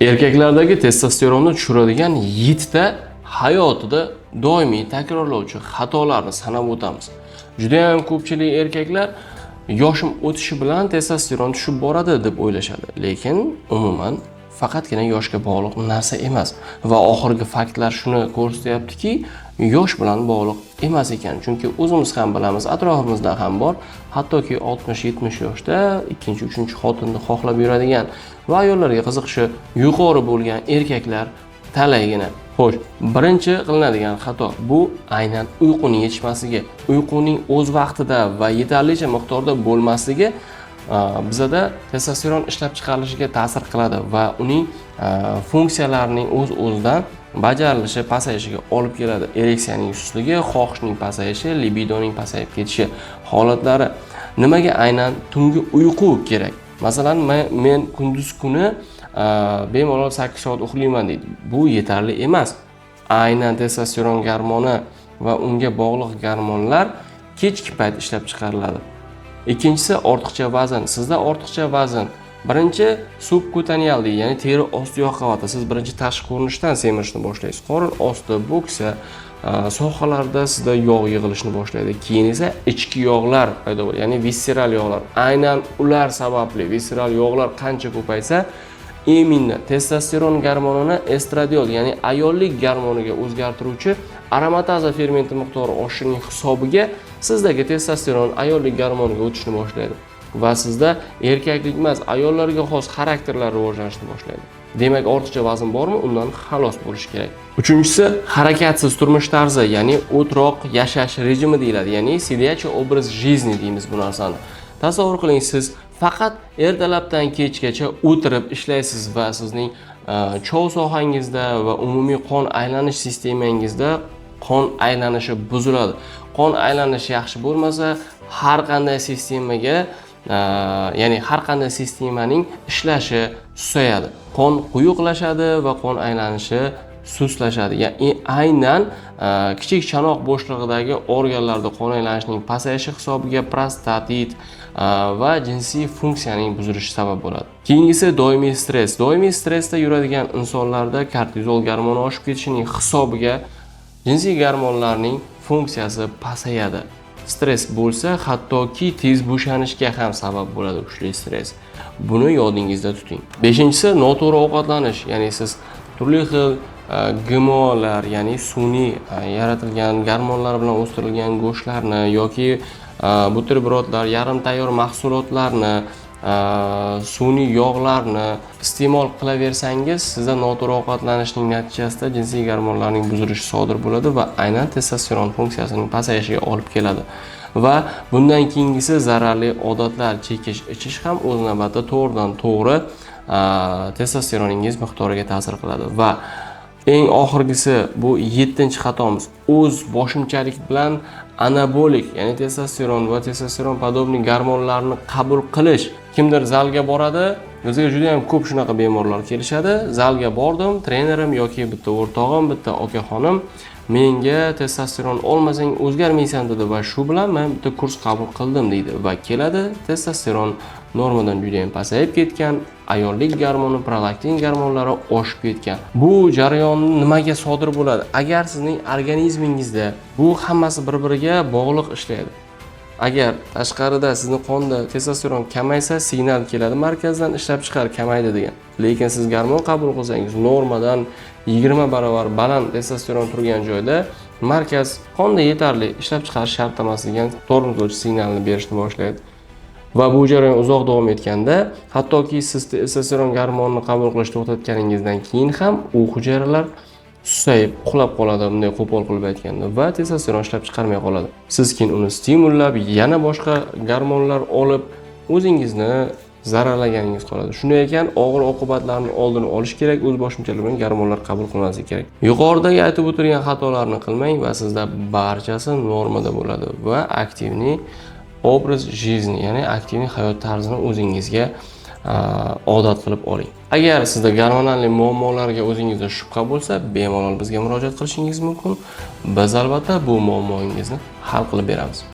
Erkaklardagi testosteronni tushiradigan 7 ta hayotida doimiy takrorlovchi xatolarni sanab o'tamiz. Juda ham ko'pchilik erkaklar yoshim o'tishi bilan testosteron tushib boradi deb o'ylashadi, lekin umuman faqatgina yoshga bog'liq narsa emas va oxirgi faktlar shuni ko'rsatyaptiki, yosh bilan bog'liq emas ekan. Chunki o'zimiz ham bilamiz, atrofimizda ham bor, hattoki 60-70 yoshda ikkinchi, uchinchi xotinni xohlab yuradigan va ayollarga qiziqishi yuqori bo'lgan erkaklar talaygina. Xo'sh, birinchi qilinadigan xato bu aynan uyquning yetishmasligi. Uyquning o'z vaqtida va yetarlicha miqdorda bo'lmasligi bizada testosteron ishlab chiqarilishiga ta'sir qiladi va uning funksiyalarining o'z-o'zidan bajarilishi pasayishiga olib keladi. Ereksiyaning sustligi, xohishning pasayishi, libidoning pasayib ketishi holatlari. Nimaga aynan tungi uyqu kerak? Masalan, men kunduz kuni bemalol 8 soat uxlayman deydi. Bu yetarli emas. Aynan testosteron gormoni va unga bog'liq gormonlar kechki payt ishlab chiqariladi. Ikkinchisi ortiqcha vazn. Sizda ortiqcha vazn. Birinchi subkutanial deydi, ya'ni teri osti yoq qavati. Siz birinchi tashqi ko'rinishdan semirishni boshlaysiz. Qorin osti, bo'ksa sohalarida sizda yog' yig'ilishni boshlaydi. Keyin esa ichki yog'lar paydo bo'ladi, ya'ni visceral yog'lar. Aynan ular sababli visceral yog'lar qancha ko'paysa, eminni testosteron gormonini estradiol, ya'ni ayollik gormoniga o'zgartiruvchi aromataza fermenti miqdori oshishining hisobiga sizdagi testosteron ayollik gormoniga o'tishni boshlaydi va sizda erkaklik emas, ayollarga xos xarakterlar rivojlanishni boshlaydi. Demak, ortiqcha vazn bormi? Undan xalos bo'lish kerak. Uchinchisi, harakatsiz turmush tarzi, ya'ni o'troq yashash rejimi deyiladi, ya'ni sидячий образ жизни deymiz bu narsani. Tasavvur qiling, siz faqat ertalabdan kechgacha o'tirib ishlaysiz va sizning chov sohangizda va umumiy qon aylanish sistemangizda qon aylanishi buziladi. Qon aylanishi yaxshi bo'lmasa, har qanday sistemaga, ya'ni har qanday sistemaning ishlashi susayadi. Qon quyuqlashadi va qon aylanishi sustlashadi. Ya'ni aynan kichik chanoq bo'shlig'idagi organlarda qon aylanishining pasayishi hisobiga prostatit va jinsiy funksiyaning buzilishi sabab bo'ladi. Keyingisi doimiy stress. Doimiy stressda yuradigan insonlarda kortizol gormoni oshib ketishining hisobiga jinsiy gormonlarning funksiyasi pasayadi. Stress bo'lsa, hattoki tez bo'shanishga ham sabab bo'ladi kuchli stress. Buni yodingizda tuting. Beshinchisi, noto'g'ri ovqatlanish, ya'ni siz turli xil GMO'lar, ya'ni sun'iy yaratilgan gormonlar bilan o'stirilgan go'shtlarni yoki buterbrodlar, yarim tayyor mahsulotlarni, sun'iy yog'larni iste'mol qilaversangiz, sizda noto'g'ri ovqatlanishning natijasida jinsiy gormonlarning buzilishi sodir bo'ladi va aynan testosteron funksiyasining pasayishiga olib keladi. Va bundan keyingisi zararli odatlar chekish, ichish ham o'z navbatida to'g'ridan to'g'ri testosteroningiz miqdoriga ta'sir qiladi va eng oxirgisi bu 7-xatomiz. O'z boshimchalik bilan anabolik, ya'ni testosteron va testosteron podobniy gormonlarni qabul qilish. Kimdir zalga boradi, bizga juda ham ko'p shunaqa bemorlar kelishadi. Zalga bordim, trenerim yoki bitta o'rtog'im, bitta okaxonim menga testosteron olmasang o'zgarmaysan dedi va shu bilan men bitta kurs qabul qildim deydi va keladi, testosteron normadan juda ham pasayib ketgan, ayollik gormoni, prolaktin gormonlari oshib ketgan. Bu jarayon nimaga sodir bo'ladi? Agar sizning organizmingizda bu hammasi bir-biriga bog'liq ishlaydi. Agar tashqarida sizning qonda testosteron kamaysa, signal keladi markazdan, ishlab chiqar kamaydi degan. Lekin siz gormon qabul qilsangiz, normadan 20 barobar baland testosteron turgan joyda markaz qonda yetarli ishlab chiqarish shart emas degan tormozlovchi signalni berishni boshlaydi. Va bu jarayon uzoq davom etganda, hattoki siz testosteron gormonini qabul qilishni to'xtatganingizdan keyin ham u hujayralar susayib, uxlab qoladi, bunday qo'pol qilib aytganda, va testosteron ishlab chiqarmay qoladi. Siz keyin uni stimullab, yana boshqa gormonlar olib, o'zingizni zararlaganingiz qoladi. Shunday ekan, og'ir oqibatlarning oldini olish kerak, o'z boshimchalik bilan gormonlar qabul qilmaslik kerak. Yuqoridagi aytib o'tirgan xatolarni qilmang va sizda barchasi normada bo'ladi va aktivniy obraz жизни, ya'ni aktivniy hayot tarzini o'zingizga odat qilib oling. Agar sizda gormonal muammolarga o'zingizda shubha bo'lsa, bemalol bizga murojaat qilishingiz mumkin. Biz albatta bu muammongizni hal qilib beramiz.